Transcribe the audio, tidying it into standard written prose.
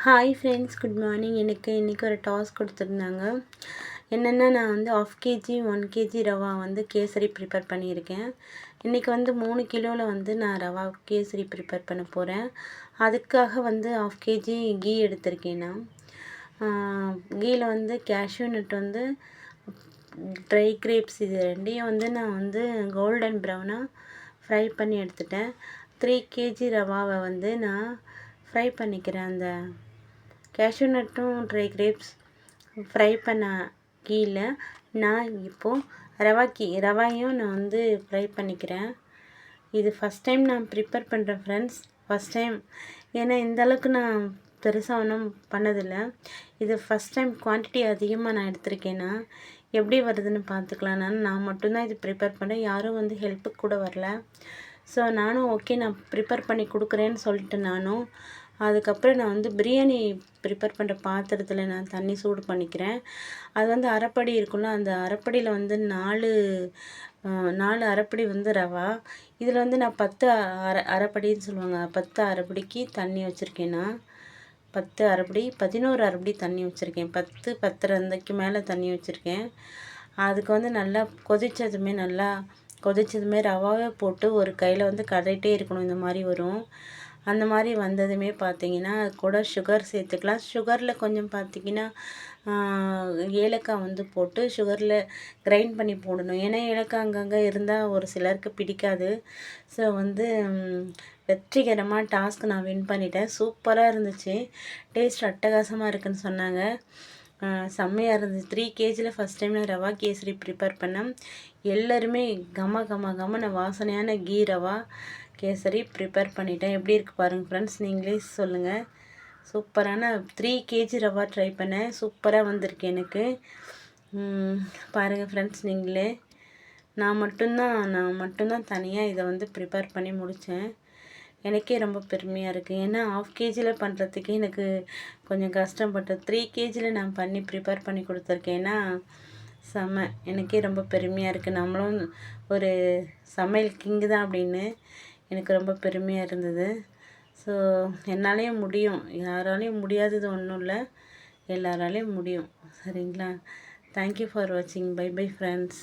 Hi friends, good morning. இன்றைக்கி ஒரு task கொடுத்துருந்தாங்க. என்னென்னா, நான் வந்து 1/2 kg 1 kg ரவா வந்து கேசரி ப்ரிப்பேர் பண்ணியிருக்கேன். இன்றைக்கி வந்து 3 கிலோவில் வந்து நான் ரவா கேசரி ப்ரிப்பேர் பண்ண போகிறேன். அதுக்காக வந்து 1/2 kg கீ எடுத்திருக்கேன். நான் கீயில் வந்து கேஷ்யூ நட் வந்து ட்ரை கிரேப்ஸ் இது ரெண்டையும் வந்து நான் வந்து கோல்டன் ப்ரௌனாக ஃப்ரை பண்ணி எடுத்துட்டேன். 3 kg ரவாவை வந்து நான் ஃப்ரை பண்ணிக்கிறேன். அந்த கேஷ்யூ நட்டும் ட்ரை கிரேப்ஸ் ஃப்ரை பண்ண கீழே நான் இப்போது ரவாயும் நான் வந்து ஃப்ரை பண்ணிக்கிறேன். இது ஃபஸ்ட் டைம் நான் ப்ரிப்பேர் பண்ணுறேன் ஃப்ரெண்ட்ஸ், ஃபஸ்ட் டைம். ஏன்னா இந்தளவுக்கு நான் பெருசாக ஒன்றும் பண்ணதில்லை. இது ஃபஸ்ட் டைம் குவான்டிட்டி அதிகமாக நான் எடுத்திருக்கேன்னா எப்படி வருதுன்னு பார்த்துக்கலாம். நான் மட்டும்தான் இது ப்ரிப்பேர் பண்ணேன், யாரும் வந்து ஹெல்ப்புக்கு கூட வரல. ஸோ நானும் ஓகே, நான் ப்ரிப்பேர் பண்ணி கொடுக்குறேன்னு சொல்லிட்டு அதுக்கப்புறம் நான் வந்து பிரியாணி ப்ரிப்பேர் பண்ணுற பாத்திரத்தில் நான் தண்ணி சூடு பண்ணிக்கிறேன். அது வந்து அரைப்படி இருக்குல்ல, அந்த அரைப்படியில் வந்து 4 அரைப்படி வந்து ரவா. இதில் வந்து நான் 10 அரைப்படின்னு சொல்லுவாங்க, 10 அரைப்படிக்கு தண்ணி வச்சுருக்கேன். நான் 10 அரைப்படி 11 அரைப்படி தண்ணி வச்சுருக்கேன். 10 10:30க்கு மேலே தண்ணி வச்சுருக்கேன். அதுக்கு வந்து நல்லா கொதிச்சதுமே ரவாவை போட்டு ஒரு கையில் வந்து கடையிட்டே இருக்கணும். இந்த மாதிரி வரும். அந்த மாதிரி வந்ததுமே பார்த்தீங்கன்னா அது கூட சுகர் சேர்த்துக்கலாம். சுகரில் கொஞ்சம் பார்த்தீங்கன்னா ஏலக்காய் வந்து போட்டு சுகரில் கிரைண்ட் பண்ணி போடணும். ஏன்னா ஏலக்காய் அங்கங்கே இருந்தால் ஒரு சிலருக்கு பிடிக்காது. ஸோ வந்து வெற்றிகரமாக டாஸ்க் நான் வின் பண்ணிட்டேன். சூப்பராக இருந்துச்சு, டேஸ்ட் அட்டகாசமாக இருக்குதுன்னு சொன்னாங்க. செம்மையாக இருந்துச்சு. 3 kgயில் ஃபஸ்ட் டைம் நான் ரவா கேசரி ப்ரிப்பேர் பண்ணேன். எல்லோருமே கம வாசனையான கீ ரவா கேசரி ப்ரிப்பேர் பண்ணிட்டேன். எப்படி இருக்குது பாருங்கள் ஃப்ரெண்ட்ஸ், நீங்களே சொல்லுங்கள். சூப்பரான 3 kg ரவா ட்ரை பண்ணேன், சூப்பராக வந்திருக்கு எனக்கு. பாருங்கள் ஃப்ரெண்ட்ஸ், நீங்களே. நான் மட்டும்தான் தனியாக இதை வந்து ப்ரிப்பேர் பண்ணி முடித்தேன். எனக்கே ரொம்ப பெருமையாக இருக்குது. ஏன்னா 1/2 kgயில் பண்ணுறதுக்கே எனக்கு கொஞ்சம் கஷ்டப்பட்டேன். 3 kgயில் நான் பண்ணி ப்ரிப்பேர் பண்ணி கொடுத்துருக்கேன்னா செம்ம. எனக்கே ரொம்ப பெருமையாக இருக்குது. நம்மளும் ஒரு சமையல் கிங்கு தான் அப்படின்னு எனக்கு ரொம்ப பெருமையாக இருந்தது. ஸோ என்னாலேயும் முடியும், யாராலையும் முடியாதது ஒன்றும் இல்லை, எல்லாராலையும் முடியும். சரிங்களா? தேங்க்யூ ஃபார் வாட்சிங். Bye bye friends.